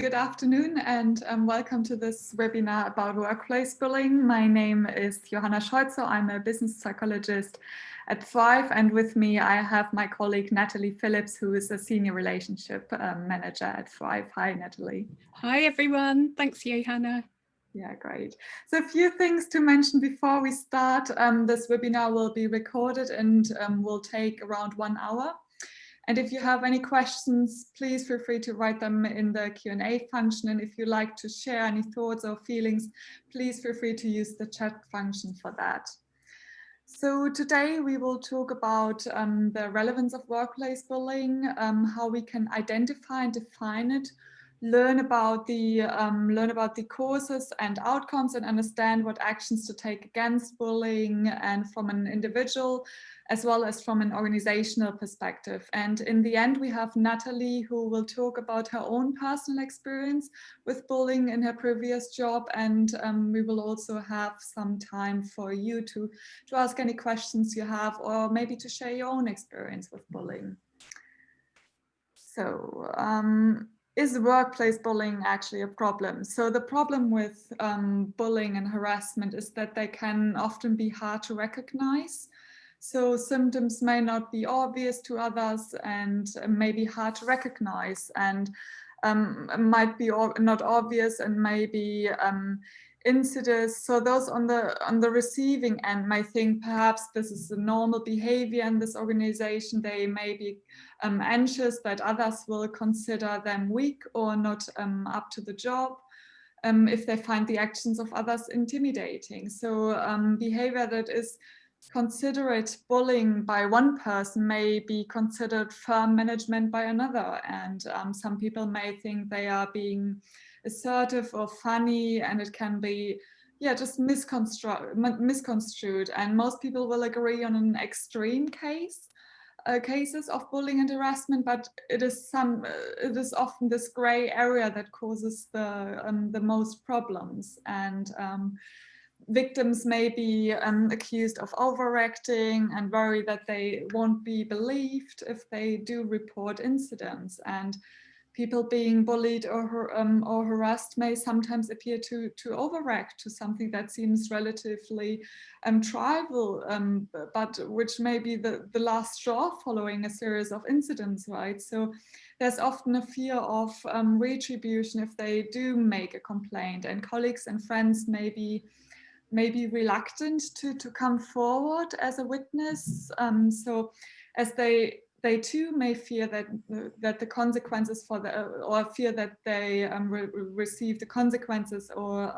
Good afternoon and welcome to this webinar about workplace bullying. My name is Johanna Scholze. I'm a business psychologist at Thrive, and with me I have my colleague Natalie Phillips, who is a senior relationship manager at Thrive. Hi, Natalie. Hi, everyone. Thanks, Johanna. Yeah, great. So a few things to mention before we start. This webinar will be recorded and will take around 1 hour. And if you have any questions, please feel free to write them in the Q&A function. And if you like to share any thoughts or feelings, please feel free to use the chat function for that. So today we will talk about the relevance of workplace bullying, how we can identify and define it, learn about the causes and outcomes, and understand what actions to take against bullying, and from an individual as well as from an organizational perspective. And in the end, we have Natalie, who will talk about her own personal experience with bullying in her previous job, and we will also have some time for you to ask any questions you have, or maybe to share your own experience with bullying. So is workplace bullying actually a problem? So the problem with bullying and harassment is that they can often be hard to recognize. So symptoms may not be obvious to others and may be hard to recognize, and might be not obvious and maybe incidents. So those on the receiving end may think perhaps this is a normal behavior in this organization. They may be anxious that others will consider them weak or not up to the job. If they find the actions of others intimidating. So behavior that is considered bullying by one person may be considered firm management by another. And some people may think they are being assertive or funny, and it can be just misconstrued. And most people will agree on an extreme cases of bullying and harassment, but it is often this gray area that causes the most problems. And victims may be accused of overacting and worry that they won't be believed if they do report incidents. And people being bullied or harassed may sometimes appear to overact to something that seems relatively trivial, but which may be the last straw following a series of incidents, right? So there's often a fear of retribution if they do make a complaint, and colleagues and friends may be reluctant to come forward as a witness. So as they too may fear that the consequences or fear that they receive the consequences or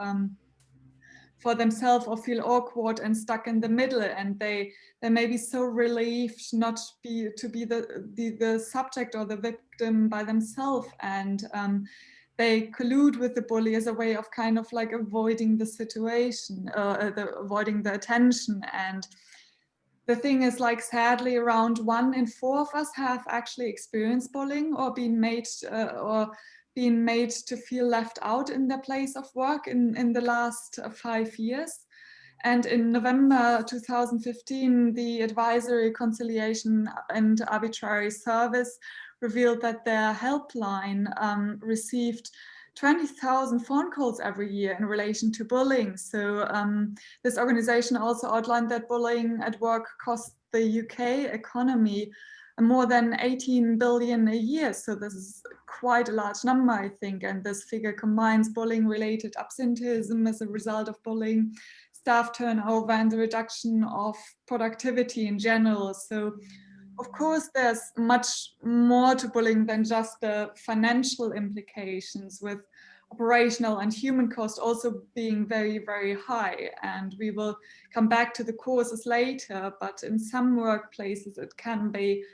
for themselves, or feel awkward and stuck in the middle, and they may be so relieved not to be the subject or the victim by themselves, and they collude with the bully as a way of kind of like avoiding the situation, avoiding the attention. And the thing is, like, sadly, around 1 in 4 of us have actually experienced bullying or been made to feel left out in their place of work in the last 5 years. And in November 2015, the Advisory, Conciliation and Arbitrary Service revealed that their helpline received 20,000 phone calls every year in relation to bullying. So this organization also outlined that bullying at work costs the UK economy more than 18 billion a year. So this is quite a large number, I think. And this figure combines bullying-related absenteeism as a result of bullying, staff turnover, and the reduction of productivity in general. So of course, there's much more to bullying than just the financial implications, with operational and human cost also being very, very high. And we will come back to the causes later, but in some workplaces it can be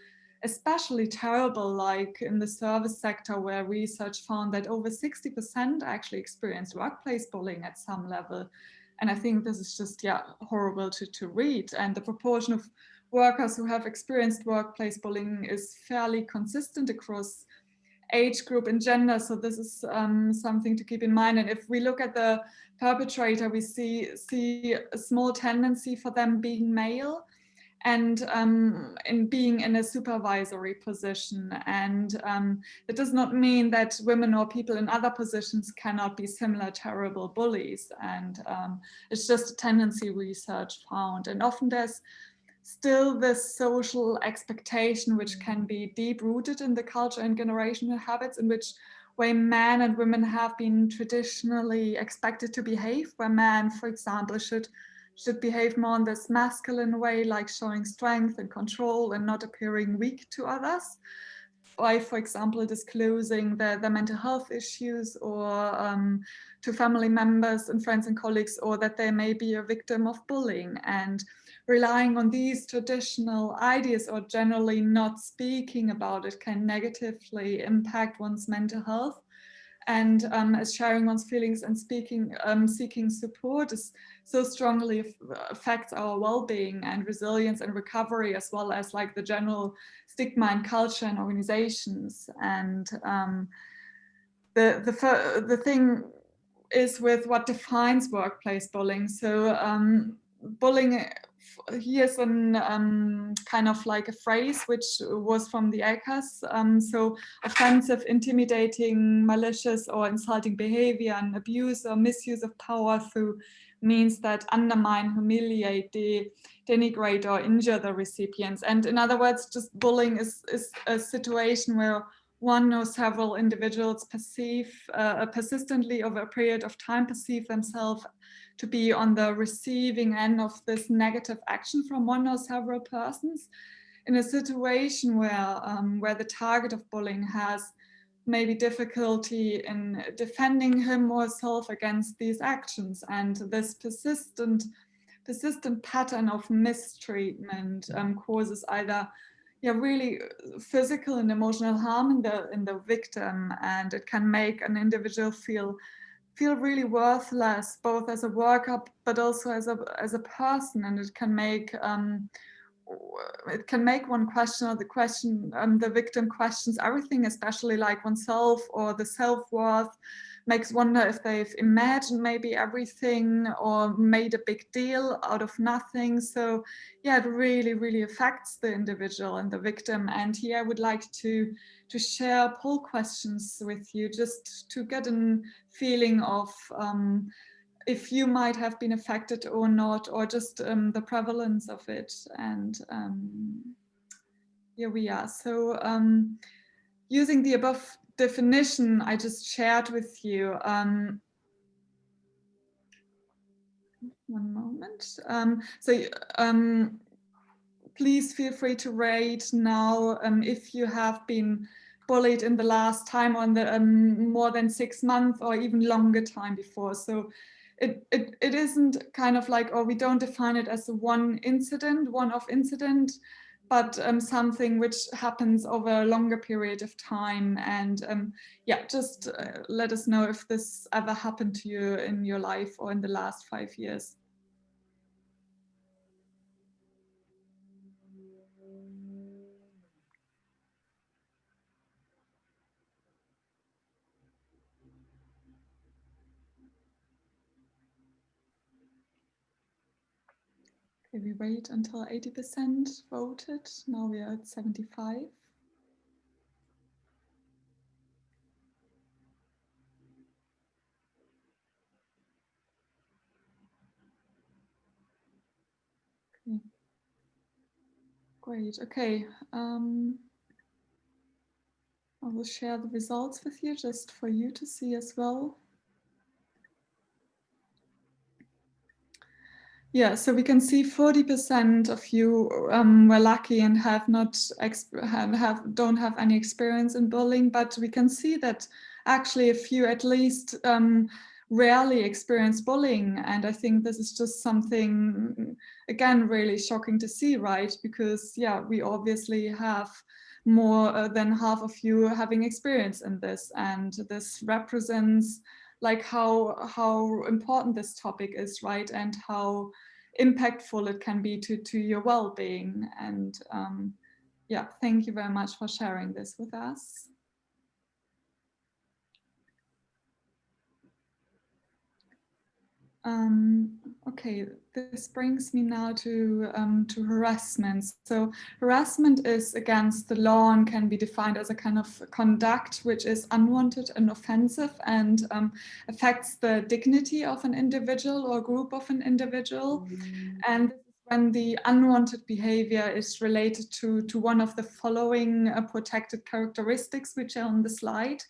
especially terrible, like in the service sector, where research found that over 60% actually experienced workplace bullying at some level. And I think this is just horrible to read. And the proportion of workers who have experienced workplace bullying is fairly consistent across age group and gender. So this is something to keep in mind. And if we look at the perpetrator, we see a small tendency for them being male. and in being in a supervisory position. And it does not mean that women or people in other positions cannot be similar terrible bullies. And it's just a tendency research found. And often there's still this social expectation which can be deep rooted in the culture and generational habits in which way men and women have been traditionally expected to behave, where men, for example, should behave more in this masculine way, like showing strength and control and not appearing weak to others, by, for example, disclosing their mental health issues, or to family members and friends and colleagues, or that they may be a victim of bullying. And relying on these traditional ideas or generally not speaking about it can negatively impact one's mental health. And as sharing one's feelings and seeking support is so strongly affects our well-being and resilience and recovery, as well as like the general stigma in culture and organizations. And the thing is with what defines workplace bullying. So bullying, here's an kind of like a phrase which was from the ACAS. So offensive, intimidating, malicious or insulting behavior and abuse or misuse of power through means that undermine, humiliate, denigrate or injure the recipients. And in other words, just bullying is a situation where one or several individuals persistently over a period of time perceive themselves to be on the receiving end of this negative action from one or several persons in a situation where the target of bullying has maybe difficulty in defending him or herself against these actions. And this persistent pattern of mistreatment causes either really physical and emotional harm in the victim, and it can make an individual feel really worthless, both as a worker but also as a person. And it can make one question, or the victim questions everything, especially like oneself or the self-worth, makes wonder if they've imagined maybe everything or made a big deal out of nothing. So yeah, it really affects the individual and the victim. And here I would like to share poll questions with you, just to get a feeling of if you might have been affected or not, or just the prevalence of it. And here we are. So using the above definition I just shared with you, one moment. Please feel free to rate now if you have been bullied in the last time, or in the more than 6 months or even longer time before. So it isn't kind of like, or we don't define it as a one-off incident, but something which happens over a longer period of time. And yeah, just let us know if this ever happened to you in your life or in the last 5 years. Okay, we wait until 80% voted. Now we are at 75. Okay. Great. Okay. I will share the results with you just for you to see as well. Yeah, so we can see 40% of you were lucky and don't have any experience in bullying, but we can see that actually a few at least rarely experience bullying. And I think this is just something, again, really shocking to see, right? Because yeah, we obviously have more than half of you having experience in this, and this represents like how important this topic is, right? And how impactful it can be to your well-being. And yeah, thank you very much for sharing this with us. Okay, this brings me now to harassment. So harassment is against the law and can be defined as a kind of conduct which is unwanted and offensive and affects the dignity of an individual or group of an individual. And this is when the unwanted behavior is related to one of the following protected characteristics which are on the slide.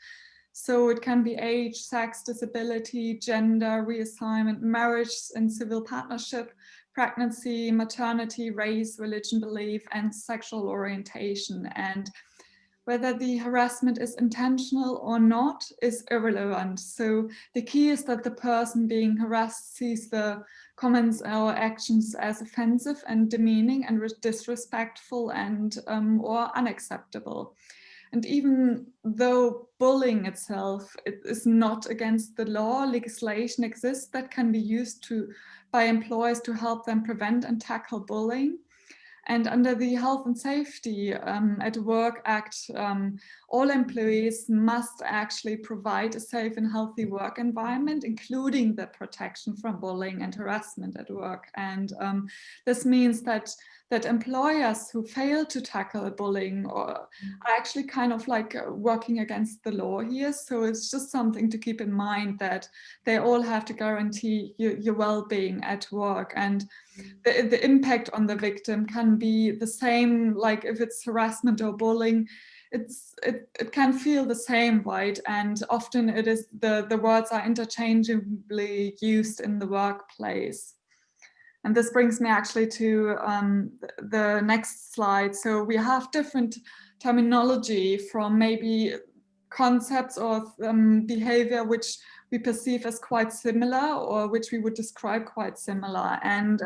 So it can be age, sex, disability, gender, reassignment, marriage and civil partnership, pregnancy, maternity, race, religion, belief, and sexual orientation. And whether the harassment is intentional or not is irrelevant. So the key is that the person being harassed sees the comments or actions as offensive and demeaning and disrespectful and or unacceptable. And even though bullying itself is not against the law, legislation exists that can be used by employers to help them prevent and tackle bullying. And under the Health and Safety at Work Act, all employees must actually provide a safe and healthy work environment, including the protection from bullying and harassment at work. And this means that employers who fail to tackle bullying are actually kind of like working against the law here. So it's just something to keep in mind, that they all have to guarantee your well-being at work. And the impact on the victim can be the same, like if it's harassment or bullying, it can feel the same, right? And often it is the words are interchangeably used in the workplace. And this brings me actually to the next slide. So we have different terminology from maybe concepts or behavior which we perceive as quite similar, or which we would describe quite similar. And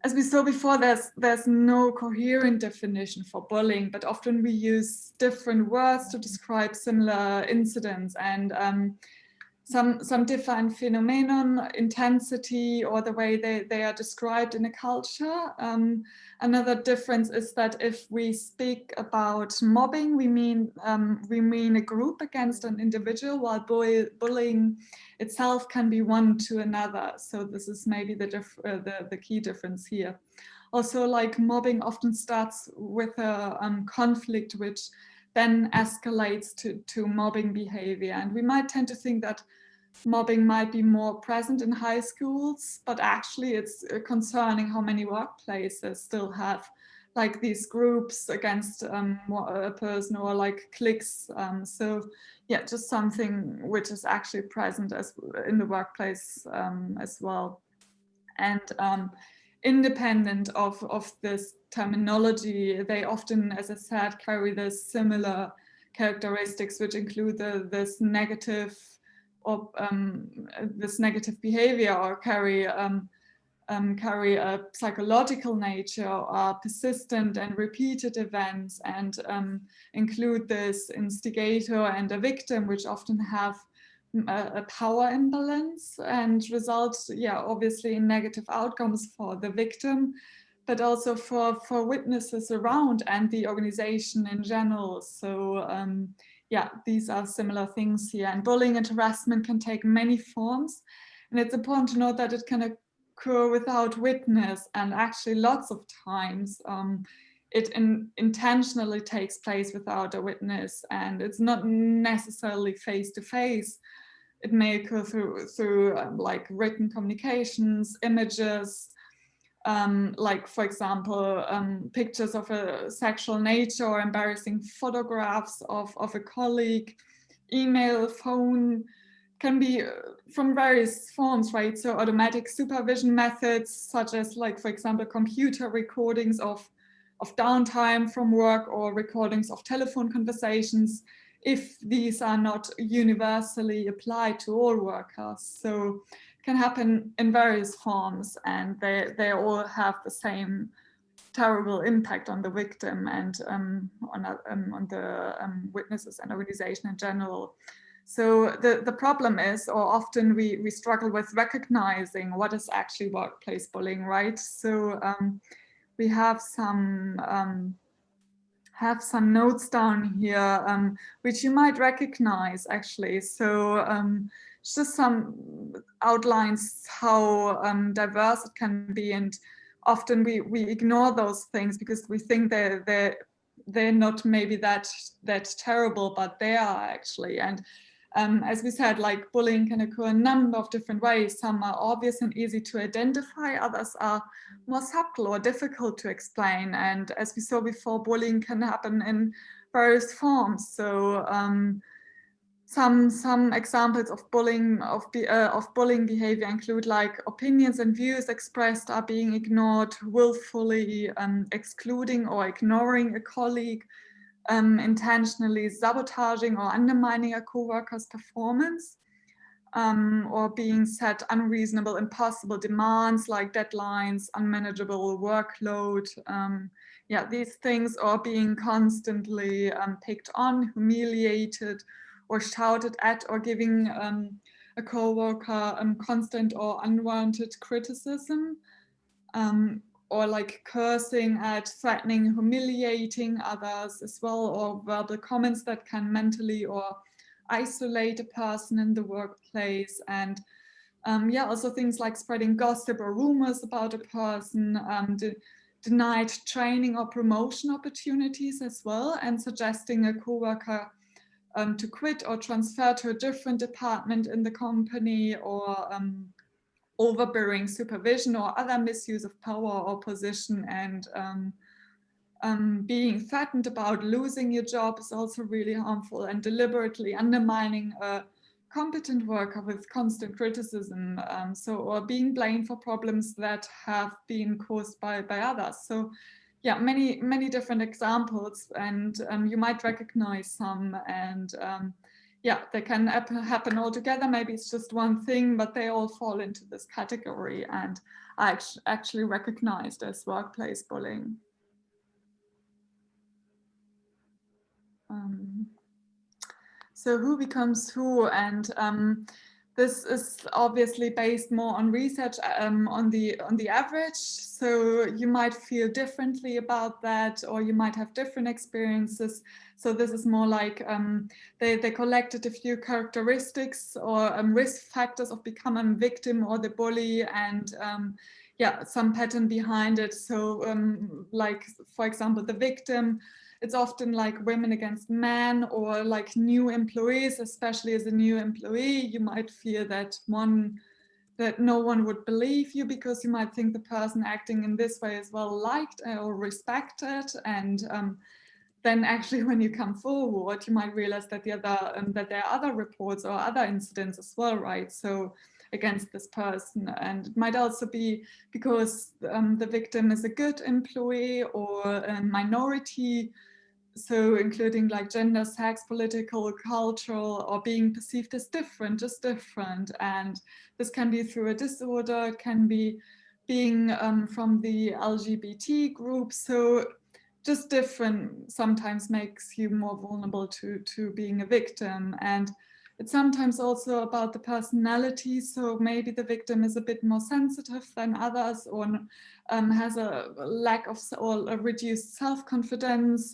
as we saw before, there's no coherent definition for bullying, but often we use different words to describe similar incidents. And some differ in phenomenon, intensity, or the way they are described in a culture. Another difference is that if we speak about mobbing, we mean a group against an individual, while bullying itself can be one to another. So this is maybe the key difference here. Also, like mobbing often starts with a conflict which then escalates to mobbing behavior. And we might tend to think that mobbing might be more present in high schools, but actually it's concerning how many workplaces still have like these groups against a person, or like cliques. So yeah, just something which is actually present as in the workplace as well. And independent of this terminology, they often, as I said, carry this similar characteristics, which include this negative behavior, or carry a psychological nature, or persistent and repeated events, and include this instigator and a victim, which often have a power imbalance and results, obviously in negative outcomes for the victim, but also for witnesses around and the organization in general. So these are similar things here. And bullying and harassment can take many forms. And it's important to note that it can occur without witness, and actually lots of times it intentionally takes place without a witness, and it's not necessarily face-to-face. It may occur through like written communications, images, like for example, pictures of a sexual nature, or embarrassing photographs of a colleague, email, phone, can be from various forms, right? So automatic supervision methods, such as like, for example, computer recordings of downtime from work, or recordings of telephone conversations, if these are not universally applied to all workers. So it can happen in various forms, and they all have the same terrible impact on the victim and on the witnesses and organization in general. So the problem is, or often we struggle with recognizing what is actually workplace bullying, right? So we have some notes down here, which you might recognize actually. So just some outlines how diverse it can be, and often we ignore those things because we think they're not maybe that terrible, but they are actually. And as we said, like bullying can occur a number of different ways. Some are obvious and easy to identify, others are more subtle or difficult to explain. And as we saw before, bullying can happen in various forms. So some examples of bullying behavior include like opinions and views expressed are being ignored, willfully excluding or ignoring a colleague, intentionally sabotaging or undermining a co-worker's performance, or being set unreasonable, impossible demands like deadlines, unmanageable workload. Yeah, these things, or being constantly picked on, humiliated, or shouted at, or giving a co-worker constant or unwanted criticism, or like cursing at, threatening, humiliating others as well, or verbal comments that can mentally or isolate a person in the workplace. And yeah, also things like spreading gossip or rumors about a person, denied training or promotion opportunities as well, and suggesting a co-worker to quit or transfer to a different department in the company, or overbearing supervision or other misuse of power or position. And being threatened about losing your job is also really harmful, and deliberately undermining a competent worker with constant criticism, or being blamed for problems that have been caused by others. So yeah, many different examples, and you might recognize some. And yeah, they can happen all together. Maybe it's just one thing, but they all fall into this category and are actually recognized as workplace bullying. So who becomes who? And this is obviously based more on research on the average. So you might feel differently about that, or you might have different experiences. So this is more like they collected a few characteristics or risk factors of becoming a victim or the bully, and yeah, some pattern behind it. So like, for example, the victim, it's often like women against men, or like new employees. Especially as a new employee, you might fear that no one would believe you, because you might think the person acting in this way is well liked or respected. And then actually when you come forward, you might realize that there are other reports or other incidents as well, right? So against this person. And it might also be because the victim is a good employee or a minority, so including like gender, sex, political, cultural, or being perceived as different, just different. And this can be through a disorder, it can be being from the LGBT group. So just different sometimes makes you more vulnerable to being a victim. And it's sometimes also about the personality. So maybe the victim is a bit more sensitive than others, or has a lack of or a reduced self-confidence.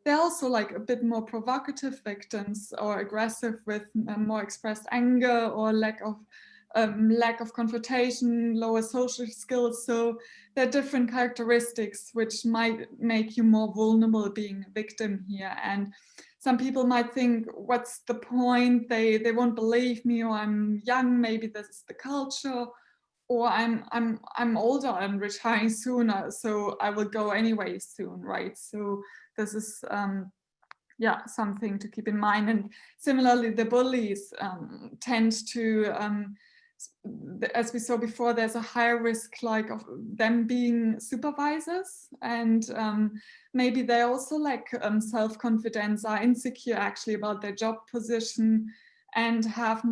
They're also like a bit more provocative victims, or aggressive with more expressed anger, or lack of confrontation, lower social skills. So there are different characteristics which might make you more vulnerable being a victim here. And some people might think, what's the point? They won't believe me, or I'm young, maybe this is the culture, or I'm older, I'm retiring sooner, so I will go anyway soon, right? So this is yeah, something to keep in mind. And similarly, the bullies tend to, as we saw before, there's a higher risk like of them being supervisors, and maybe they also lack self-confidence, are insecure actually about their job position, and have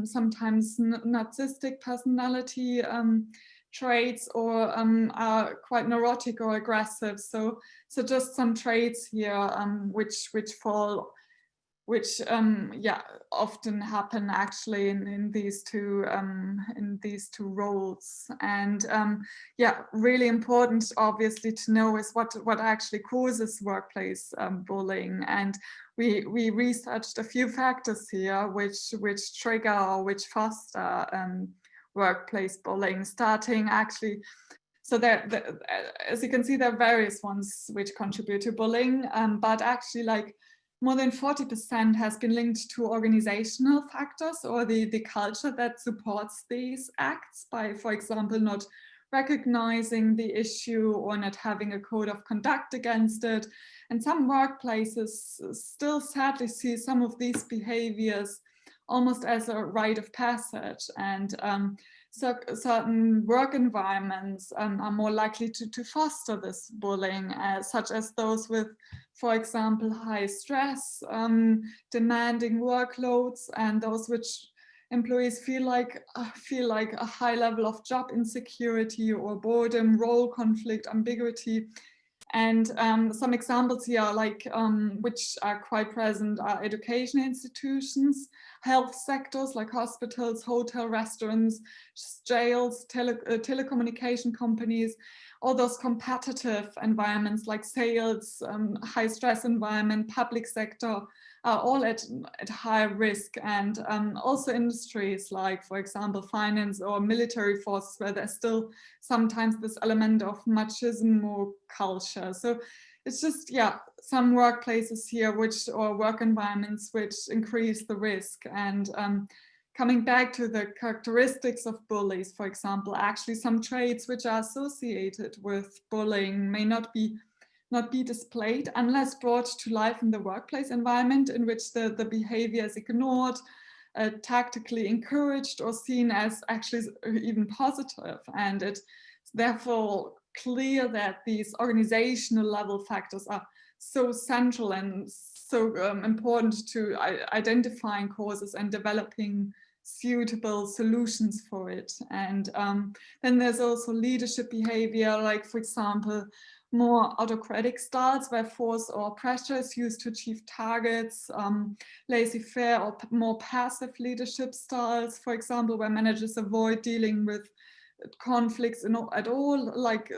sometimes narcissistic personality traits, or are quite neurotic or aggressive. So just some traits here which which yeah, often happen actually in these two roles. And yeah, really important obviously to know is what actually causes workplace bullying. And we researched a few factors here which trigger or which foster workplace bullying, starting actually. So as you can see, there are various ones which contribute to bullying, but actually like more than 40% has been linked to organizational factors, or the culture that supports these acts by, for example, not recognizing the issue or not having a code of conduct against it. And some workplaces still sadly see some of these behaviors almost as a rite of passage. And so certain work environments are more likely to foster this bullying, such as those with, for example, high stress, demanding workloads, and those which employees feel like a high level of job insecurity or boredom, role conflict, ambiguity. And some examples here, like which are quite present, are education institutions, health sectors like hospitals, hotel, restaurants, jails, telecommunication companies, all those competitive environments like sales, high stress environment, public sector, are all at high risk. And also industries like, for example, finance or military forces, where there's still sometimes this element of machismo culture. So it's just, yeah, some workplaces here or work environments which increase the risk. And coming back to the characteristics of bullies, for example, actually some traits which are associated with bullying may not be displayed unless brought to life in the workplace environment, in which the behavior is ignored, tactically encouraged, or seen as actually even positive. And it's therefore clear that these organizational level factors are so central and so important to identifying causes and developing suitable solutions for it. And then there's also leadership behavior, like, for example, more autocratic styles where force or pressure is used to achieve targets, laissez-faire or more passive leadership styles, for example, where managers avoid dealing with conflicts at all, like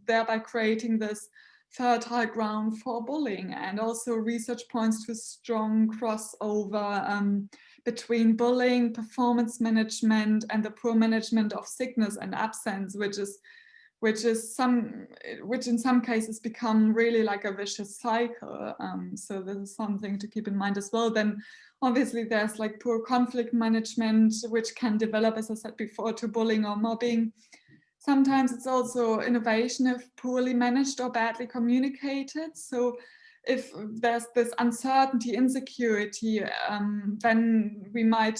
thereby creating this fertile ground for bullying. And also research points to a strong crossover between bullying, performance management, and the poor management of sickness and absence, which in some cases become really like a vicious cycle. So this is something to keep in mind as well. Then obviously there's like poor conflict management, which can develop, as I said before, to bullying or mobbing. Sometimes it's also innovation if poorly managed or badly communicated. So if there's this uncertainty, insecurity, then we might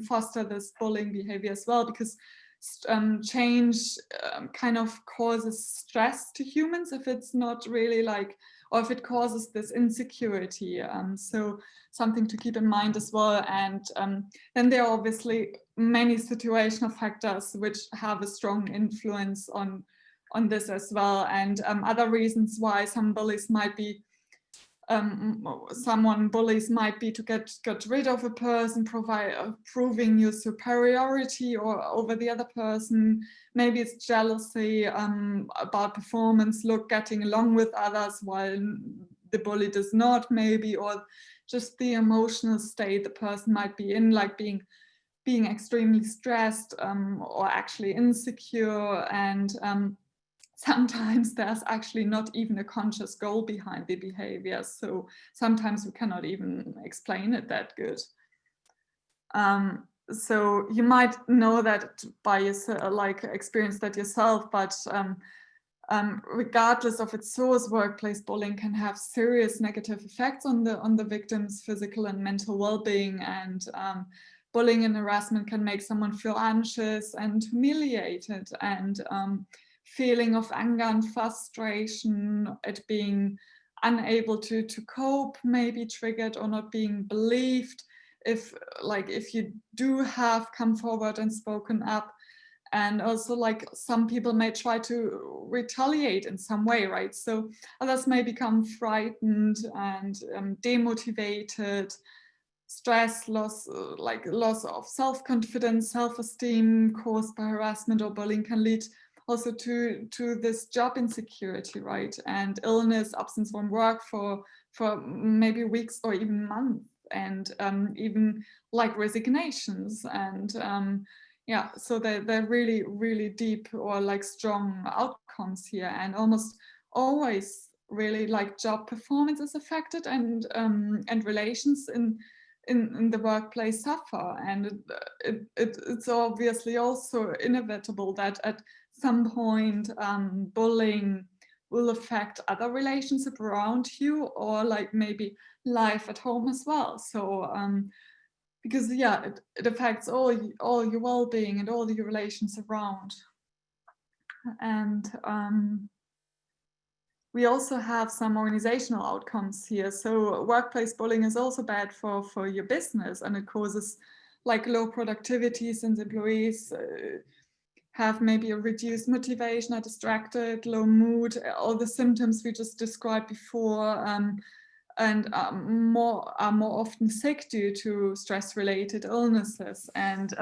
foster this bullying behavior as well, because change kind of causes stress to humans if it's not really like, or if it causes this insecurity. So something to keep in mind as well. And then there are obviously many situational factors which have a strong influence on this as well. And other reasons why some bullies might be bullies might be to get rid of a person, proving your superiority or over the other person. Maybe it's jealousy about performance, getting along with others while the bully does not, maybe, or just the emotional state the person might be in, like being extremely stressed or actually insecure. And sometimes there's actually not even a conscious goal behind the behavior. So sometimes we cannot even explain it that good. So you might know that by yourself, like experience that yourself, but regardless of its source, workplace bullying can have serious negative effects on the victim's physical and mental well-being. And bullying and harassment can make someone feel anxious and humiliated, and feeling of anger and frustration at being unable to cope may be triggered, or not being believed if you do have come forward and spoken up. And also like some people may try to retaliate in some way, right? So others may become frightened and demotivated. Stress, loss, like loss of self-confidence, self-esteem caused by harassment or bullying can lead also to this job insecurity, right? And illness, absence from work for maybe weeks or even months, and even like resignations. And yeah, so they're really, really deep or like strong outcomes here, and almost always really like job performance is affected, and relations in the workplace suffer. And it's obviously also inevitable that at some point bullying will affect other relationships around you, or like maybe life at home as well. So because yeah, it affects all your well-being and all your relations around. And we also have some organizational outcomes here. So workplace bullying is also bad for your business, and it causes like low productivity, since employees have maybe a reduced motivation, are distracted, low mood, all the symptoms we just described before, and are more often sick due to stress-related illnesses. And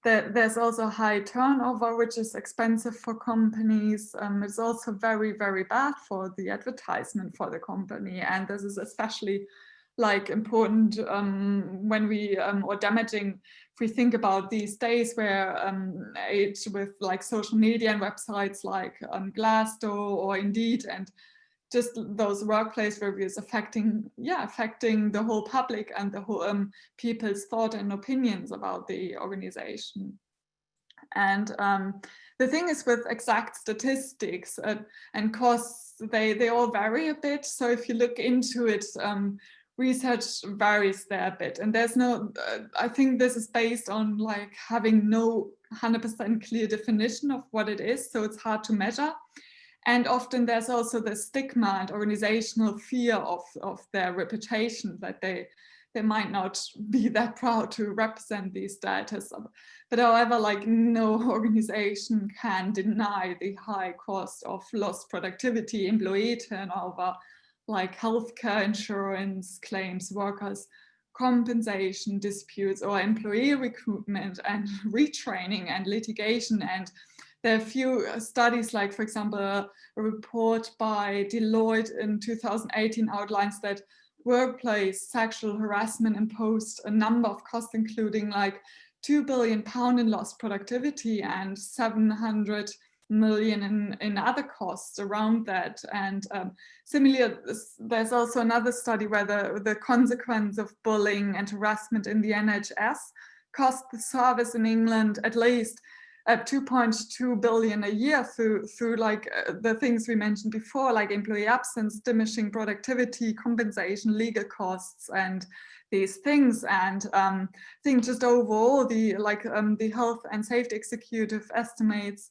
there's also high turnover, which is expensive for companies. It's also very, very bad for the advertisement for the company. And this is especially like important when we, or damaging if we think about these days where age with like social media and websites like Glassdoor or Indeed, and just those workplace reviews affecting the whole public and the whole people's thought and opinions about the organization. And the thing is with exact statistics and costs, they all vary a bit. So if you look into it, research varies there a bit, and there's no, I think this is based on like having no 100% clear definition of what it is, so it's hard to measure. And often there's also the stigma and organizational fear of their reputation, that they might not be that proud to represent these data. But however, like no organization can deny the high cost of lost productivity, employee turnover, like healthcare insurance claims, workers' compensation disputes, or employee recruitment and retraining and litigation. And there are a few studies, like for example, a report by Deloitte in 2018 outlines that workplace sexual harassment imposed a number of costs, including like £2 billion in lost productivity and 700 million in other costs around that. And similarly, there's also another study where the consequence of bullying and harassment in the NHS cost the service in England at least 2.2 billion a year through like the things we mentioned before, like employee absence, diminishing productivity, compensation, legal costs, and these things. And I think just overall, the health and safety executive estimates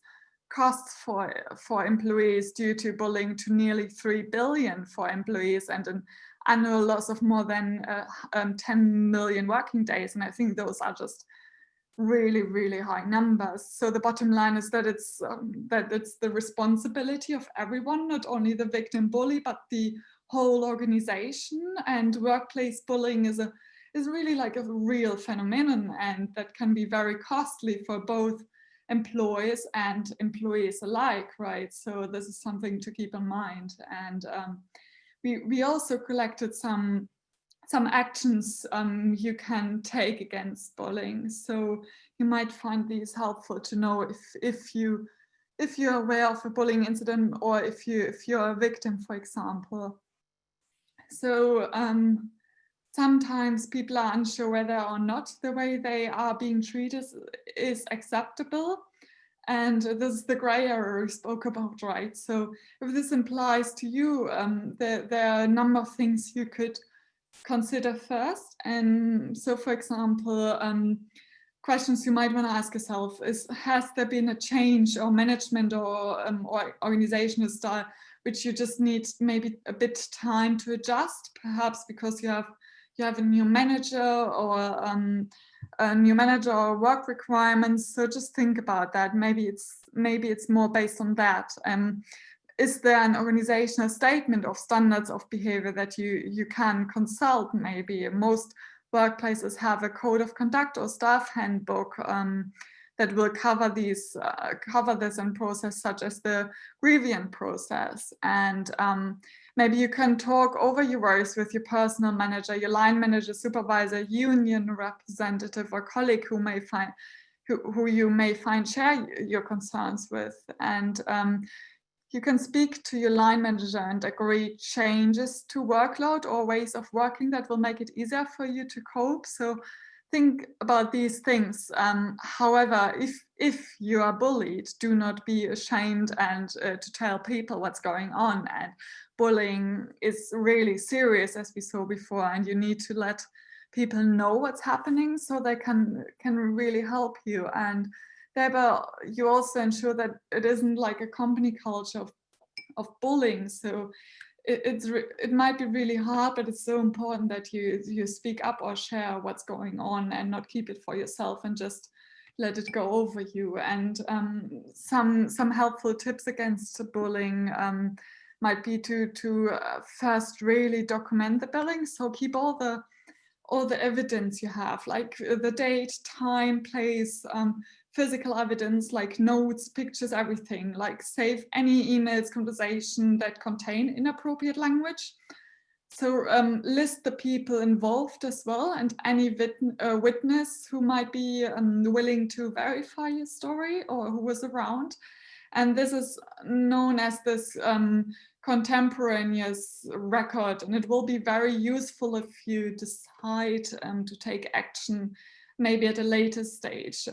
costs for employees due to bullying to nearly 3 billion for employees, and an annual loss of more than 10 million working days. And I think those are just really, really high numbers. So the bottom line is that it's the responsibility of everyone, not only the victim bully, but the whole organization. And workplace bullying is really like a real phenomenon, and that can be very costly for both employers and employees alike, right? So this is something to keep in mind. And we also collected some actions you can take against bullying. So you might find these helpful to know if you're aware of a bullying incident, or if you're a victim, for example. So sometimes people are unsure whether or not the way they are being treated is acceptable. And this is the gray area we spoke about, right? So if this implies to you, there are a number of things you could consider first. And so, for example, questions you might want to ask yourself is, has there been a change or management or organizational style which you just need maybe a bit time to adjust, perhaps because you have a new manager, or a new manager or work requirements. So just think about that. Maybe it's more based on that. Is there an organizational statement of standards of behavior that you can consult? Maybe most workplaces have a code of conduct or staff handbook that will cover this in process, such as the grievance process. And maybe you can talk over your worries with your personal manager, your line manager, supervisor, union representative, or colleague who you may find share your concerns with. And you can speak to your line manager and agree changes to workload or ways of working that will make it easier for you to cope. So think about these things. However, if you are bullied, do not be ashamed and to tell people what's going on. And bullying is really serious, as we saw before, and you need to let people know what's happening so they can really help you. And thereby you also ensure that it isn't like a company culture of bullying. So it might be really hard, but it's so important that you speak up or share what's going on and not keep it for yourself and just let it go over you. And some helpful tips against bullying might be to first really document the bullying. So keep all the evidence you have, like the date, time, place, physical evidence, like notes, pictures, everything. Like save any emails, conversation that contain inappropriate language. So list the people involved as well, and any witness who might be willing to verify your story or who was around. And this is known as this contemporaneous record, and it will be very useful if you decide to take action maybe at a later stage.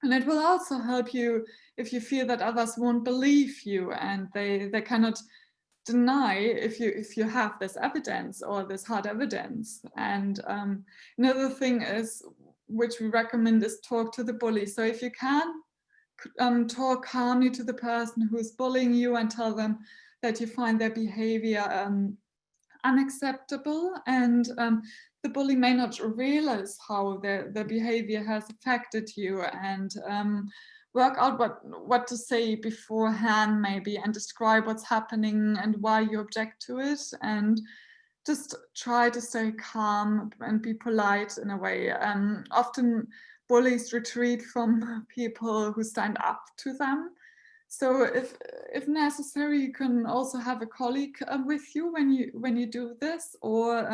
And it will also help you if you feel that others won't believe you and they cannot deny if you have this evidence or this hard evidence. And another thing is, which we recommend, is talk to the bully. So if you can, talk calmly to the person who's bullying you and tell them that you find their behavior unacceptable, and the bully may not realize how their behavior has affected you, and work out what to say beforehand maybe, and describe what's happening and why you object to it, and just try to stay calm and be polite in a way. Often bullies retreat from people who stand up to them. So if necessary, you can also have a colleague with you when you do this, or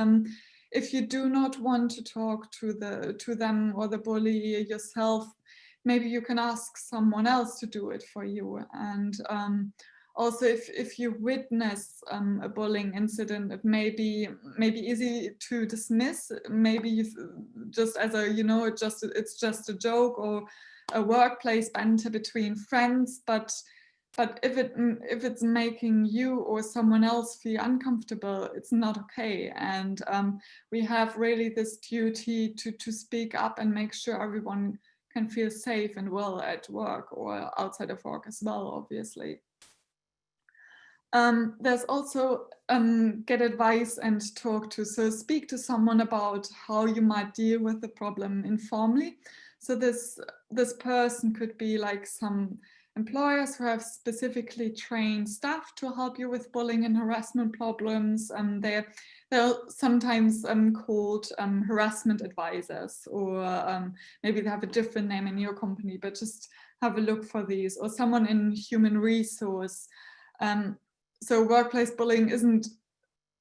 if you do not want to talk to them or the bully yourself, maybe you can ask someone else to do it for you. And also, if you witness a bullying incident, it may be easy to dismiss. Maybe just as a it's just a joke or a workplace banter between friends, but if it's making you or someone else feel uncomfortable, it's not okay. And we have really this duty to speak up and make sure everyone can feel safe and well at work or outside of work as well, obviously. There's also get advice and so speak to someone about how you might deal with the problem informally. So this person could be like some employers who have specifically trained staff to help you with bullying and harassment problems. They're sometimes called harassment advisors, or maybe they have a different name in your company, but just have a look for these, or someone in human resource. So workplace bullying isn't,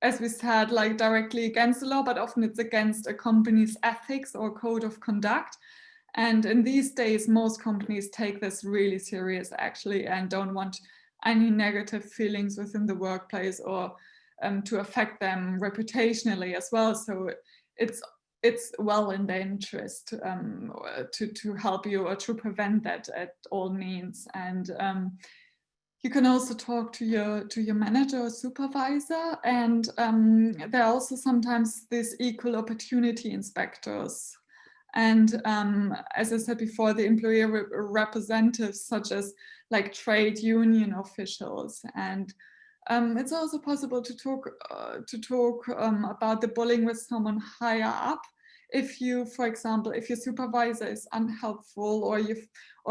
as we said, like directly against the law, but often it's against a company's ethics or code of conduct. And in these days, most companies take this really serious, actually, and don't want any negative feelings within the workplace or to affect them reputationally as well. So it's well in their interest to help you or to prevent that at all means. And you can also talk to your manager or supervisor, and there are also sometimes these equal opportunity inspectors. And as I said before, the employer representatives, such as like trade union officials. And it's also possible to talk about the bullying with someone higher up if you, for example, if your supervisor is unhelpful, or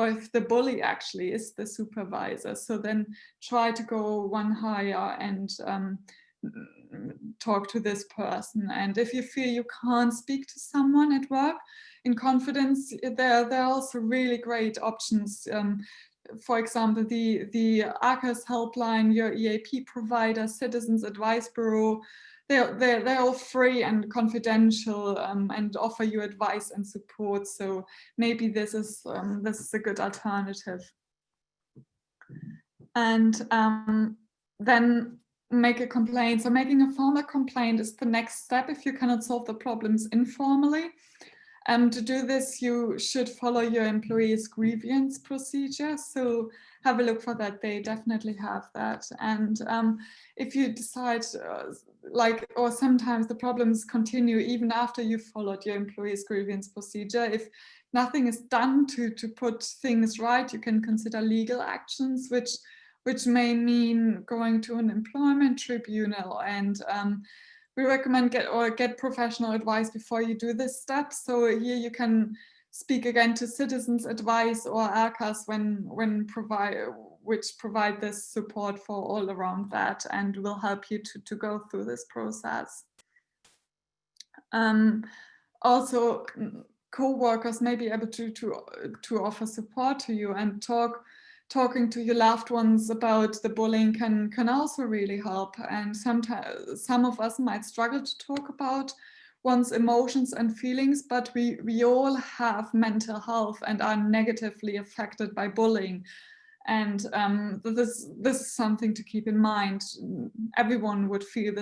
if the bully actually is the supervisor, so then try to go one higher and talk to this person. And if you feel you can't speak to someone at work in confidence, there are also really great options. For example, the ACAS helpline, your EAP provider, Citizens Advice Bureau, they're all free and confidential, and offer you advice and support. So maybe this is a good alternative. And then make a complaint. So making a formal complaint is the next step if you cannot solve the problems informally. To do this, you should follow your employee's grievance procedure. So have a look for that. They definitely have that. And if you decide, or sometimes the problems continue even after you've followed your employee's grievance procedure. If nothing is done to put things right, you can consider legal actions, which may mean going to an employment tribunal. And we recommend get professional advice before you do this step. So here you can speak again to Citizens Advice or ACAS which provide this support for all around that and will help you to go through this process. Also, co-workers may be able to offer support to you, and talking to your loved ones about the bullying can also really help. And sometimes some of us might struggle to talk about one's emotions and feelings, but we all have mental health and are negatively affected by bullying. And this is something to keep in mind. Everyone would feel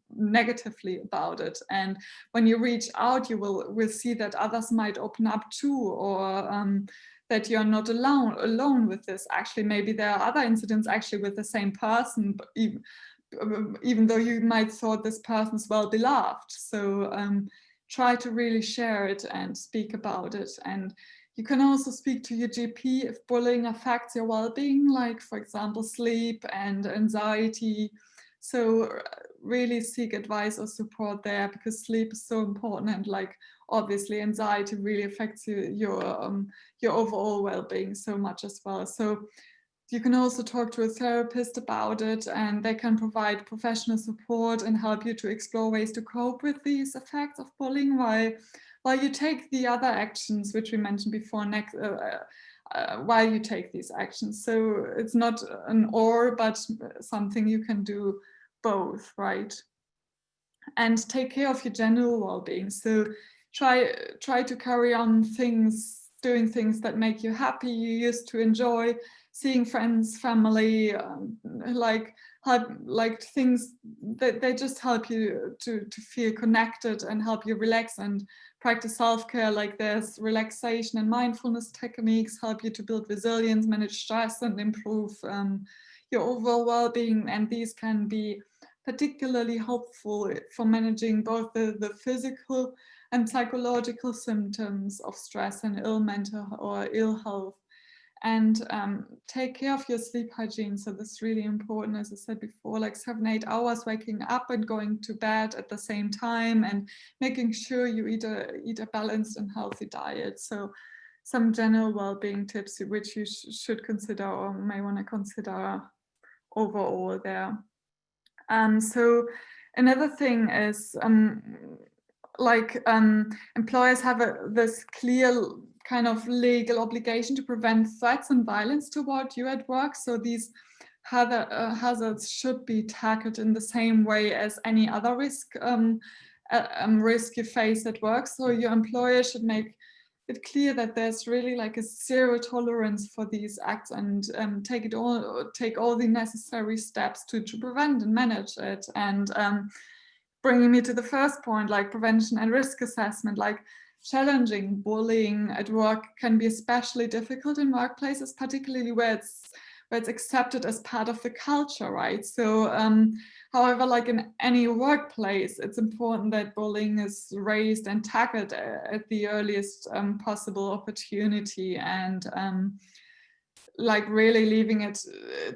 negatively about it. And when you reach out, you will see that others might open up too, or that you're not alone with this. Actually, maybe there are other incidents actually with the same person, but even though you might thought this person's well beloved. So try to really share it and speak about it. And you can also speak to your GP if bullying affects your well-being, like, for example, sleep and anxiety. So really seek advice or support there, because sleep is so important, and obviously anxiety really affects your overall well-being so much as well. So you can also talk to a therapist about it, and they can provide professional support and help you to explore ways to cope with these effects of bullying while you take the other actions, which we mentioned before, while you take these actions. So it's not an or, but something you can do both, right? And take care of your general well-being. So try to carry on doing things that make you happy, you used to enjoy, seeing friends, family, things that they just help you to feel connected and help you relax, and practice self-care. Like there's relaxation and mindfulness techniques help you to build resilience, manage stress, and improve your overall well-being. And these can be particularly helpful for managing both the physical and psychological symptoms of stress and ill health. And take care of your sleep hygiene. So this is really important, as I said before, like 7-8 hours waking up and going to bed at the same time, and making sure you eat a balanced and healthy diet. So some general well-being tips which you should consider or may want to consider overall there. So another thing is employers have this clear kind of legal obligation to prevent threats and violence toward you at work. So these hazards should be tackled in the same way as any other risk you face at work. So your employer should make it clear that there's really like a zero tolerance for these acts, and take all the necessary steps to prevent and manage it. And bringing me to the first point, like prevention and risk assessment, like challenging bullying at work can be especially difficult in workplaces, particularly where it's accepted as part of the culture, right? So however, like in any workplace, it's important that bullying is raised and tackled at the earliest possible opportunity. And like really leaving it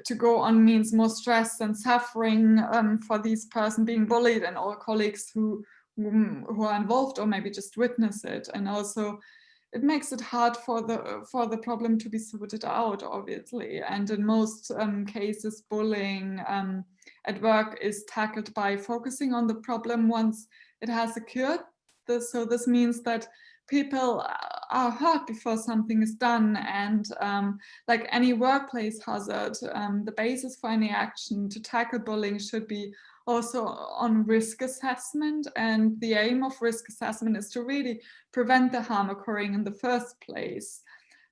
to go on means more stress and suffering for this person being bullied, and all colleagues who who are involved or maybe just witness it. And also it makes it hard for the problem to be sorted out, obviously. And in most cases, bullying at work is tackled by focusing on the problem once it has occurred. So this means that people are hurt before something is done, and like any workplace hazard, the basis for any action to tackle bullying should be also on risk assessment. And the aim of risk assessment is to really prevent the harm occurring in the first place.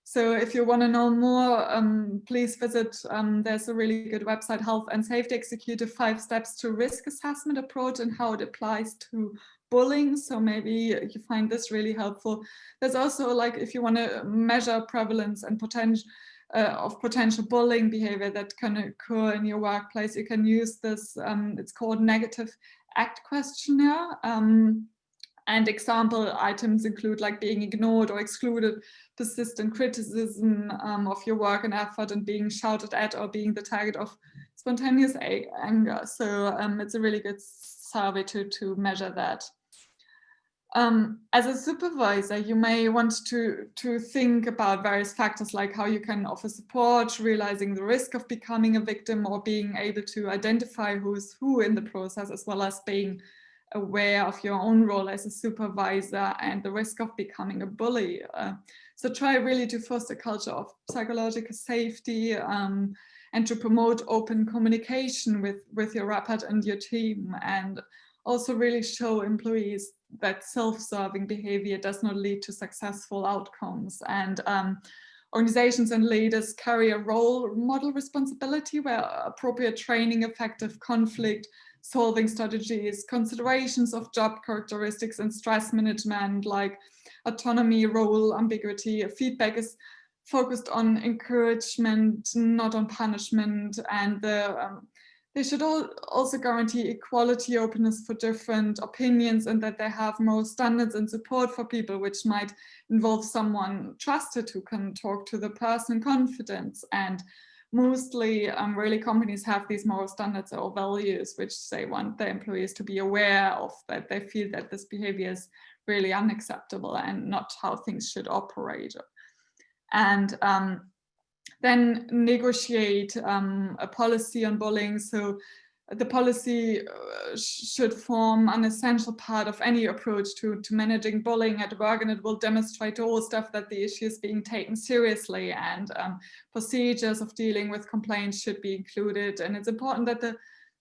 So if you want to know more, please visit, there's a really good website, Health and Safety Executive 5 Steps to Risk Assessment Approach and how it applies to bullying. So maybe you find this really helpful. There's also, like, if you want to measure prevalence and potential bullying behavior that can occur in your workplace, you can use this, it's called Negative Act Questionnaire. And example items include like being ignored or excluded, persistent criticism of your work and effort, and being shouted at or being the target of spontaneous anger. So it's a really good survey to measure that. As a supervisor, you may want to think about various factors like how you can offer support, realizing the risk of becoming a victim, or being able to identify who's who in the process, as well as being aware of your own role as a supervisor and the risk of becoming a bully. So try really to foster a culture of psychological safety and to promote open communication with your rapport and your team, and also really show employees that self-serving behavior does not lead to successful outcomes. And organizations and leaders carry a role model responsibility where appropriate training, effective conflict solving strategies, considerations of job characteristics and stress management like autonomy, role, ambiguity, feedback is focused on encouragement, not on punishment, and they should also guarantee equality, openness for different opinions, and that they have more standards and support for people, which might involve someone trusted who can talk to the person in confidence. And mostly really companies have these moral standards or values which they want their employees to be aware of, that they feel that this behavior is really unacceptable and not how things should operate. And then negotiate a policy on bullying. So the policy should form an essential part of any approach to managing bullying at work, and it will demonstrate to all staff that the issue is being taken seriously, and procedures of dealing with complaints should be included. And it's important that the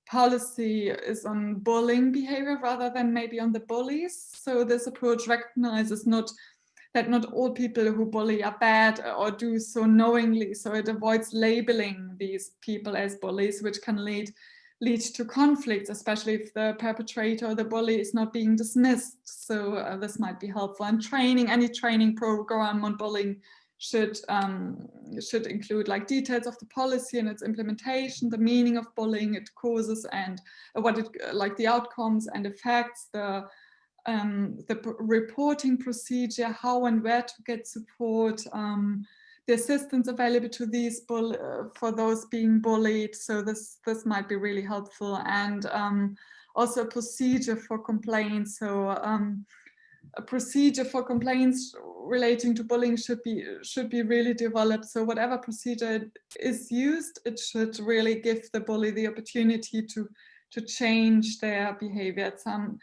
policy is on bullying behavior rather than maybe on the bullies. So this approach recognizes that not all people who bully are bad or do so knowingly. So it avoids labeling these people as bullies, which can lead to conflicts, especially if the perpetrator or the bully is not being dismissed. So this might be helpful. And any training program on bullying should include like details of the policy and its implementation, the meaning of bullying, its causes, and what it like the outcomes and effects, the reporting procedure, how and where to get support, the assistance available to these for those being bullied. So this might be really helpful. And also a procedure for complaints. So a procedure for complaints relating to bullying should be really developed. So whatever procedure is used, it should really give the bully the opportunity to change their behavior. Some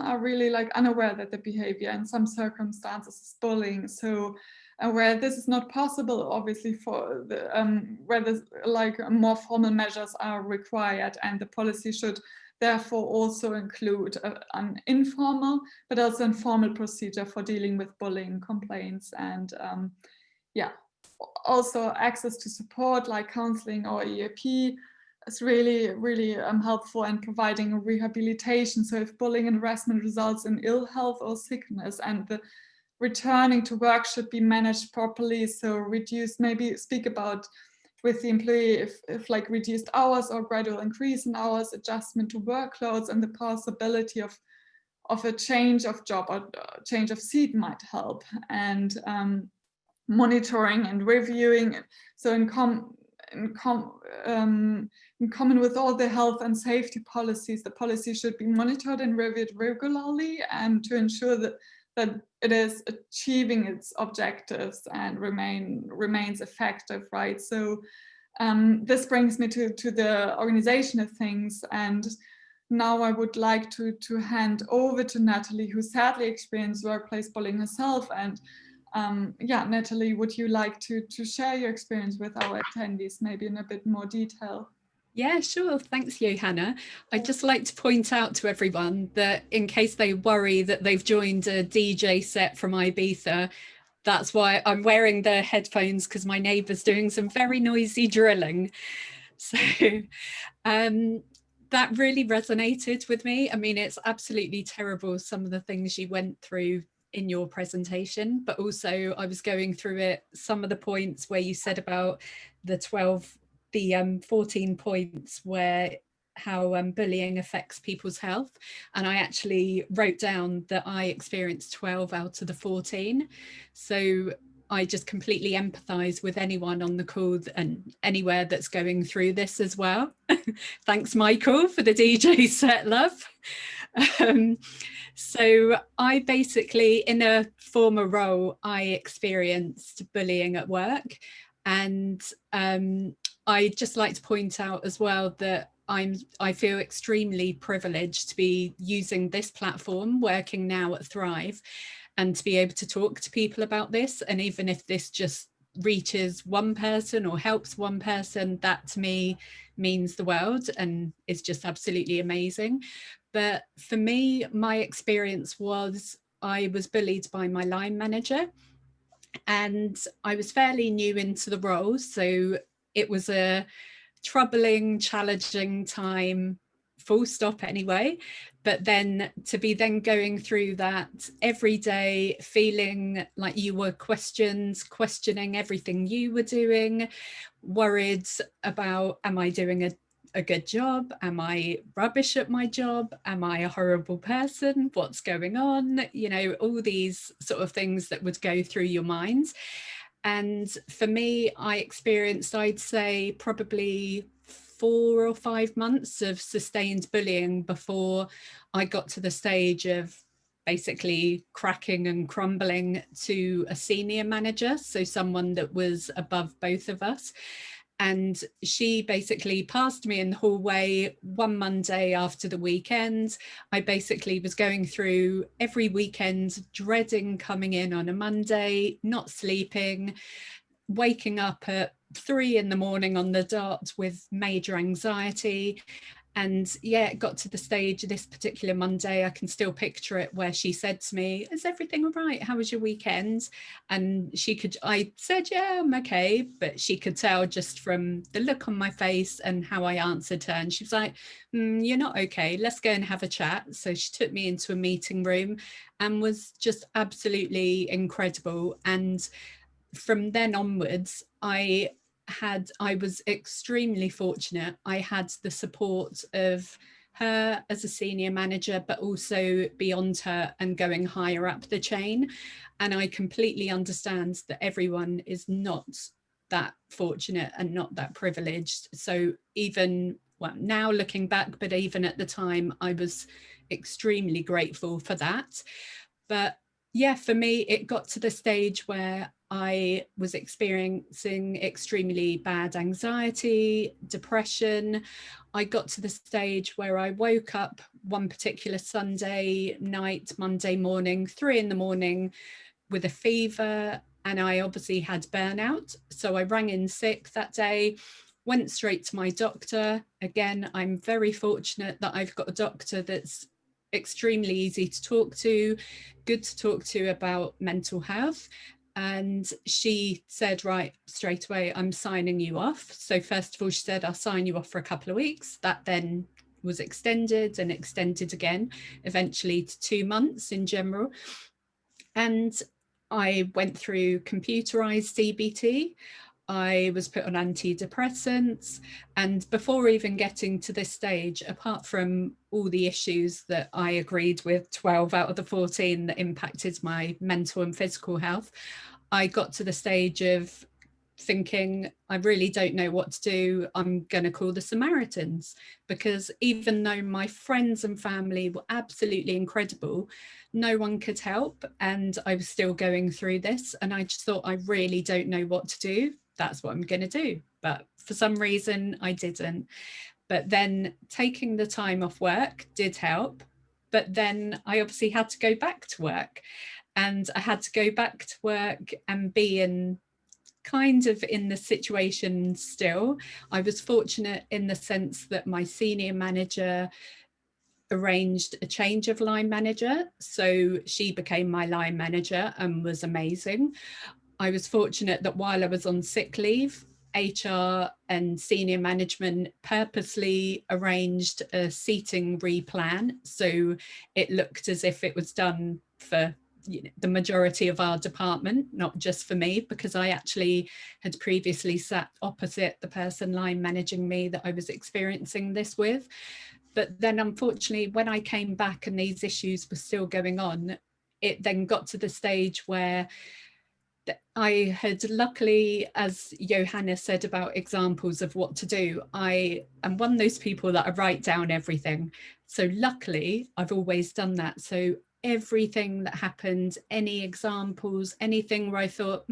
are really like unaware that the behavior in some circumstances is bullying. So where this is not possible, obviously, for the where there's like more formal measures are required, and the policy should therefore also include an informal but also informal procedure for dealing with bullying complaints. And yeah, also access to support like counseling or EAP is really helpful, and providing rehabilitation. So if bullying and harassment results in ill health or sickness, and the returning to work should be managed properly. So maybe speak about with the employee if like reduced hours or gradual increase in hours, adjustment to workloads, and the possibility of a change of job or change of seat might help. And monitoring and reviewing. So in common with all the health and safety policies, the policy should be monitored and reviewed regularly, and to ensure that it is achieving its objectives and remains effective, right? So this brings me to the organizational things, and now I would like to hand over to Natalie, who sadly experienced workplace bullying herself. And yeah, Natalie, would you like to share your experience with our attendees, maybe in a bit more detail? Yeah, sure. Thanks, Johanna. I'd just like to point out to everyone that in case they worry that they've joined a DJ set from Ibiza, that's why I'm wearing the headphones, because my neighbour's doing some very noisy drilling. So that really resonated with me. I mean, it's absolutely terrible, some of the things you went through in your presentation, but also I was going through it, some of the points where you said about the 14 points where how bullying affects people's health. And I actually wrote down that I experienced 12 out of the 14. So I just completely empathize with anyone on the call and anywhere that's going through this as well. Thanks, Michael, for the DJ set, love. So I basically, in a former role, I experienced bullying at work. And I'd just like to point out as well that I feel extremely privileged to be using this platform, working now at Thrive, and to be able to talk to people about this. And even if this just reaches one person or helps one person, that to me means the world and is just absolutely amazing. But for me, my experience was I was bullied by my line manager, and I was fairly new into the role. So it was a troubling, challenging time, full stop anyway. But then to be then going through that every day, feeling like you were questioning everything you were doing, worried about, am I doing a good job? Am I rubbish at my job? Am I a horrible person? What's going on? You know, all these sort of things that would go through your mind. And for me, I experienced, I'd say, probably 4 or 5 months of sustained bullying before I got to the stage of basically cracking and crumbling to a senior manager, so someone that was above both of us. And she basically passed me in the hallway one Monday after the weekend. I basically was going through every weekend, dreading coming in on a Monday, not sleeping, waking up at 3 in the morning on the dot with major anxiety. And yeah, it got to the stage this particular Monday, I can still picture it, where she said to me, is everything all right? How was your weekend? And I said, yeah, I'm okay. But she could tell just from the look on my face and how I answered her. And she was like, you're not okay. Let's go and have a chat. So she took me into a meeting room and was just absolutely incredible. And from then onwards, I was extremely fortunate. I had the support of her as a senior manager, but also beyond her and going higher up the chain. And I completely understand that everyone is not that fortunate and not that privileged. So even, well, now looking back, but even at the time, I was extremely grateful for that. But yeah, for me, it got to the stage where I was experiencing extremely bad anxiety, depression. I got to the stage where I woke up one particular Sunday night, Monday morning, 3 in the morning with a fever, and I obviously had burnout. So I rang in sick that day, went straight to my doctor. Again, I'm very fortunate that I've got a doctor that's extremely easy to talk to, good to talk to about mental health. And she said, right, straight away, I'm signing you off. So first of all, she said, I'll sign you off for a couple of weeks. That then was extended and extended again, eventually to 2 months in general. And I went through computerized CBT. I was put on antidepressants. And before even getting to this stage, apart from all the issues that I agreed with, 12 out of the 14 that impacted my mental and physical health, I got to the stage of thinking, I really don't know what to do. I'm going to call the Samaritans, because even though my friends and family were absolutely incredible, no one could help. And I was still going through this. And I just thought, I really don't know what to do. That's what I'm going to do. But for some reason, I didn't. But then taking the time off work did help. But then I obviously had to go back to work. And I had to go back to work and be in kind of in the situation still. I was fortunate in the sense that my senior manager arranged a change of line manager. So she became my line manager and was amazing. I was fortunate that while I was on sick leave, HR and senior management purposely arranged a seating replan. So it looked as if it was done for the majority of our department, not just for me, because I actually had previously sat opposite the person line managing me that I was experiencing this with. But then unfortunately, when I came back and these issues were still going on, it then got to the stage where I had luckily, as Johanna said about examples of what to do, I am one of those people that I write down everything. So luckily, I've always done that. So everything that happened, any examples, anything where I thought,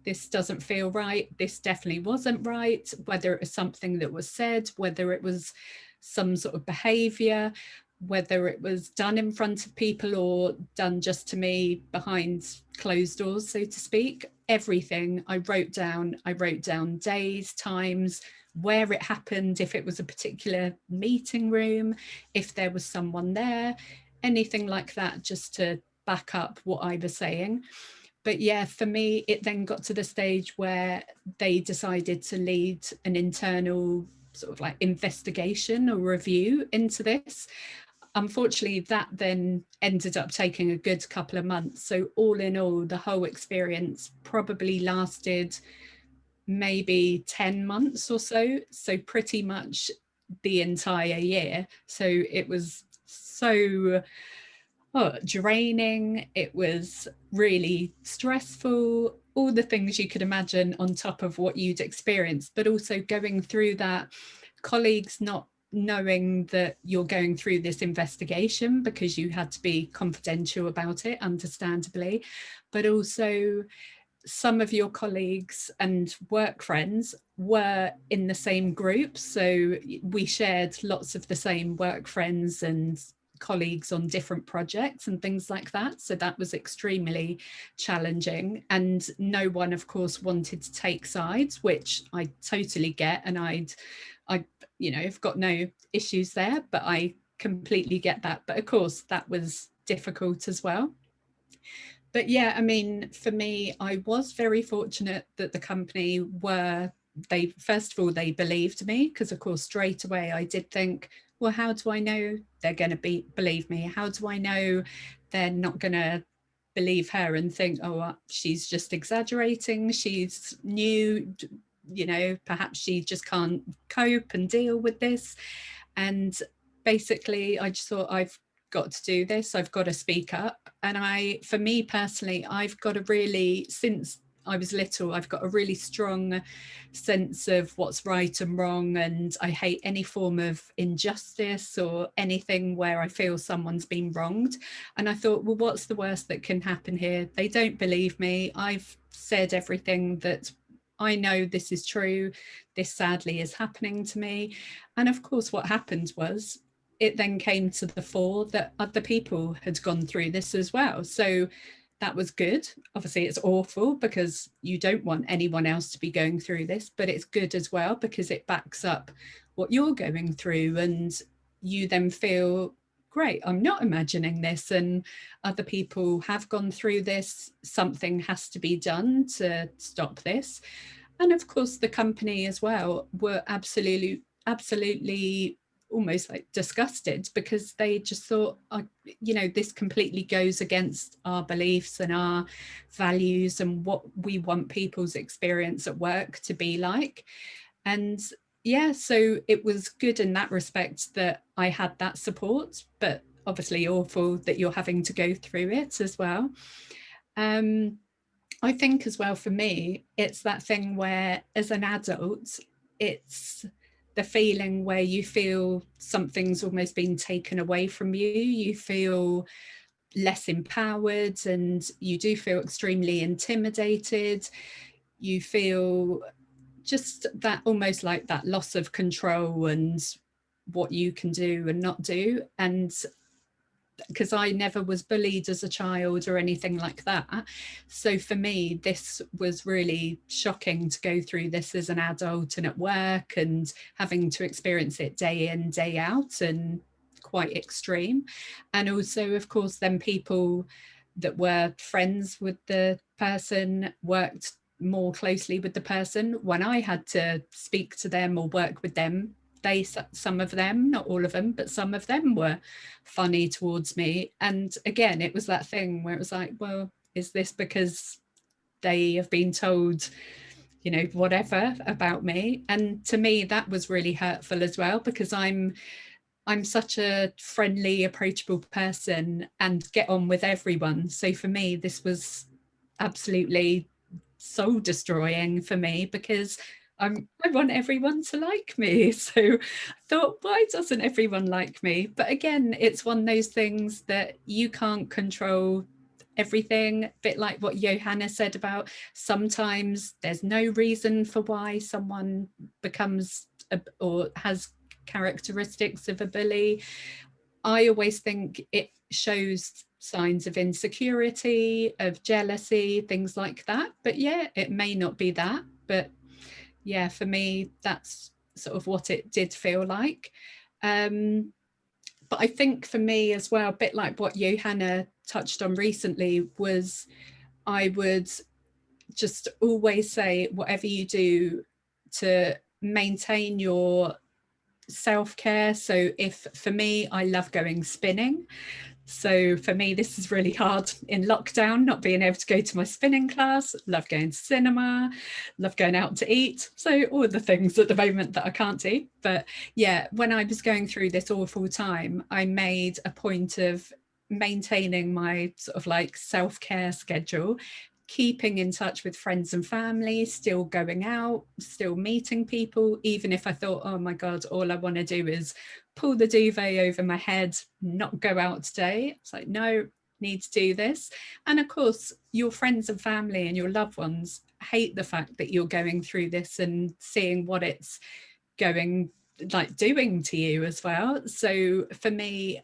this doesn't feel right, this definitely wasn't right, whether it was something that was said, whether it was some sort of behavior, whether it was done in front of people or done just to me behind closed doors, so to speak, everything I wrote down. I wrote down days, times, where it happened, if it was a particular meeting room, if there was someone there, anything like that, just to back up what I was saying. But yeah, for me, it then got to the stage where they decided to lead an internal sort of like investigation or review into this. Unfortunately, that then ended up taking a good couple of months. So all in all, the whole experience probably lasted maybe 10 months or so. So pretty much the entire year. So it was so draining. It was really stressful, all the things you could imagine on top of what you'd experienced, but also going through that, colleagues not knowing that you're going through this investigation because you had to be confidential about it, understandably, but also some of your colleagues and work friends were in the same group. So we shared lots of the same work friends and colleagues on different projects and things like that. So that was extremely challenging. And no one, of course, wanted to take sides, which I totally get. And I've got no issues there, but I completely get that. But of course, that was difficult as well. But yeah, I mean, for me, I was very fortunate that the company first of all, they believed me, because of course, straight away I did think, well, how do I know they're going to believe me? How do I know they're not going to believe her and think, oh, she's just exaggerating, she's new, perhaps she just can't cope and deal with this. And basically, I just thought, I've got to do this, I've got to speak up. And for me personally, I've got a really, since I was little, I've got a really strong sense of what's right and wrong, and I hate any form of injustice or anything where I feel someone's been wronged. And I thought, well, what's the worst that can happen here? They don't believe me. I've said everything that I know, this is true. This sadly is happening to me. And of course, what happened was, it then came to the fore that other people had gone through this as well. So that was good. Obviously, it's awful because you don't want anyone else to be going through this, but it's good as well because it backs up what you're going through, and you then feel, great, I'm not imagining this, and other people have gone through this. Something has to be done to stop this. And of course, the company as well were absolutely almost like disgusted, because they just thought, this completely goes against our beliefs and our values and what we want people's experience at work to be like. And yeah, so it was good in that respect that I had that support, but obviously awful that you're having to go through it as well. I think as well for me, it's that thing where as an adult, it's the feeling where you feel something's almost been taken away from you. You feel less empowered and you do feel extremely intimidated. You feel just that almost like that loss of control and what you can do and not do. And because I never was bullied as a child or anything like that. So for me, this was really shocking to go through this as an adult and at work and having to experience it day in, day out, and quite extreme. And also, of course, then people that were friends with the person worked more closely with the person. When I had to speak to them or work with them, some of them, not all of them, but some of them were funny towards me. And again, it was that thing where it was like, well, is this because they have been told, you know, whatever about me? And to me, that was really hurtful as well, because I'm such a friendly, approachable person and get on with everyone. So for me, this was absolutely soul destroying for me, because I want everyone to like me. So I thought, why doesn't everyone like me? But again, it's one of those things that you can't control everything. A bit like what Johanna said about sometimes there's no reason for why someone becomes or has characteristics of a bully. I always think it shows signs of insecurity, of jealousy, things like that. But yeah, it may not be that. But yeah, for me, that's sort of what it did feel like. But I think for me as well, a bit like what Johanna touched on recently, was I would just always say, whatever you do to maintain your self-care. So if for me, I love going spinning. So for me, this is really hard in lockdown, not being able to go to my spinning class. Love going to cinema, love going out to eat. So all the things at the moment that I can't do. But yeah, when I was going through this awful time, I made a point of maintaining my sort of like self-care schedule, keeping in touch with friends and family, still going out, still meeting people, even if I thought, oh my God, all I want to do is pull the duvet over my head, not go out today. It's like, no, need to do this. And of course, your friends and family and your loved ones hate the fact that you're going through this and seeing what it's going like doing to you as well. So for me,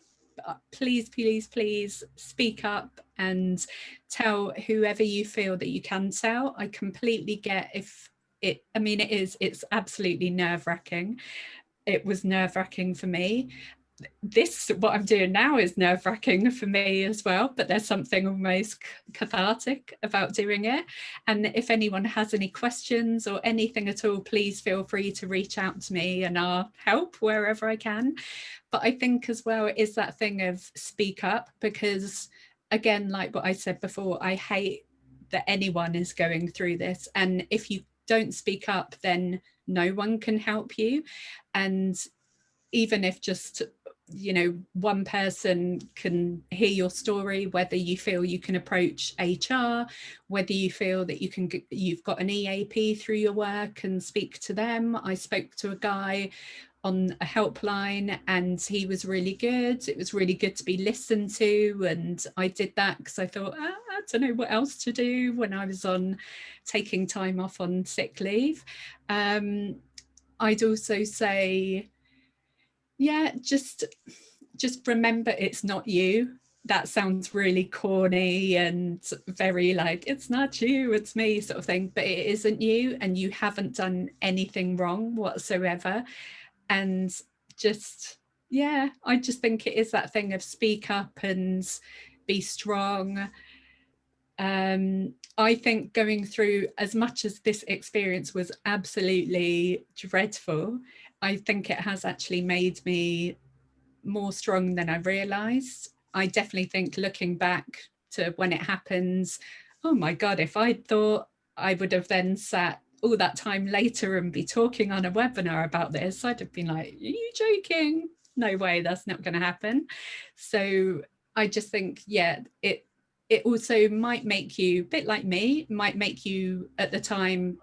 please, please, please speak up and tell whoever you feel that you can tell. I completely get if it, I mean, it's absolutely nerve-wracking. It was nerve-wracking for me. This, what I'm doing now, is nerve-wracking for me as well, but there's something almost cathartic about doing it. And if anyone has any questions or anything at all, please feel free to reach out to me and I'll help wherever I can. But I think as well, it is that thing of speak up, because again, like what I said before, I hate that anyone is going through this. And if you don't speak up, then no one can help you. And even if just, you know, one person can hear your story, whether you feel you can approach HR, whether you feel that you've got an EAP through your work and speak to them. I spoke to a guy on a helpline and he was really good. It was really good to be listened to, and I did that because I thought, I don't know what else to do when I was on taking time off on sick leave. I'd also say, yeah, just remember it's not you. That sounds really corny and very like, it's not you, it's me sort of thing, but it isn't you, and you haven't done anything wrong whatsoever. And just, yeah, I just think it is that thing of speak up and be strong. I think going through, as much as this experience was absolutely dreadful, I think it has actually made me more strong than I realized. I definitely think, looking back to when it happens, oh my God, if I thought I would have then sat all that time later and be talking on a webinar about this, I'd have been like, are you joking? No way, that's not going to happen. So I just think, yeah, it also might make you, a bit like me, might make you at the time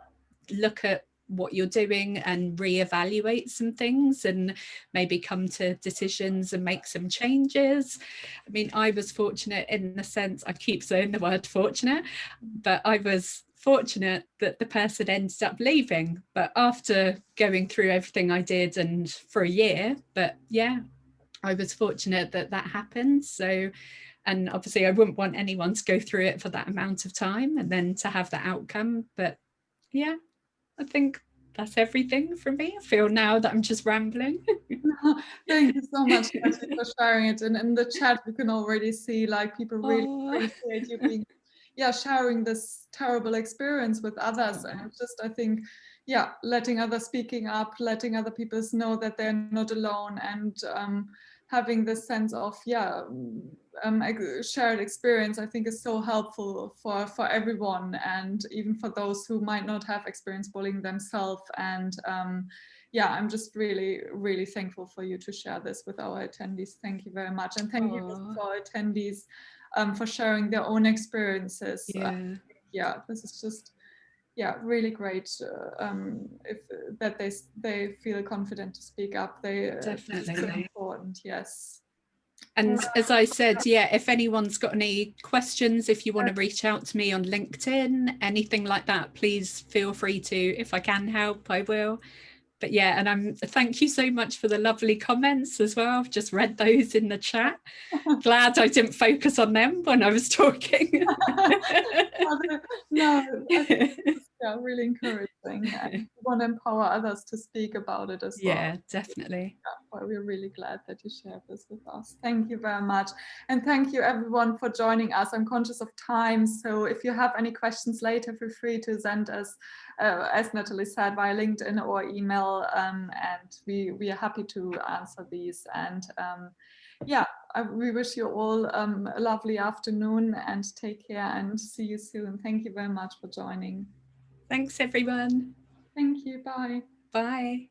look at what you're doing and reevaluate some things and maybe come to decisions and make some changes. I mean, I was fortunate in the sense, I keep saying the word fortunate, but I was fortunate that the person ended up leaving, but after going through everything I did and for a year. But yeah, I was fortunate that that happened. So, and obviously I wouldn't want anyone to go through it for that amount of time and then to have that outcome. But yeah, I think that's everything from me. I feel now that I'm just rambling. Thank you so much, Kathi, for sharing it. And in the chat, we can already see like people really appreciate you being, sharing this terrible experience with others. And just, I think, letting others speaking up, letting other people know that they're not alone, and having this sense of, shared experience, I think is so helpful for everyone, and even for those who might not have experienced bullying themselves. And I'm just really, really thankful for you to share this with our attendees. Thank you very much. And thank you for our attendees for sharing their own experiences. This is just, really great if that they feel confident to speak up. Definitely. It's so important, yes. And as I said, if anyone's got any questions, if you want to reach out to me on LinkedIn, anything like that, please feel free to. If I can help, I will. But and thank you so much for the lovely comments as well. I've just read those in the chat. Glad I didn't focus on them when I was talking. No, really encouraging. And we want to empower others to speak about it as well. Yeah, definitely. We're really glad that you shared this with us. Thank you very much. And thank you everyone for joining us. I'm conscious of time, so if you have any questions later, feel free to send us, as Natalie said, via LinkedIn or email, and we are happy to answer these. And we wish you all a lovely afternoon, and take care, and see you soon. Thank you very much for joining. Thanks everyone. Thank you. Bye. Bye.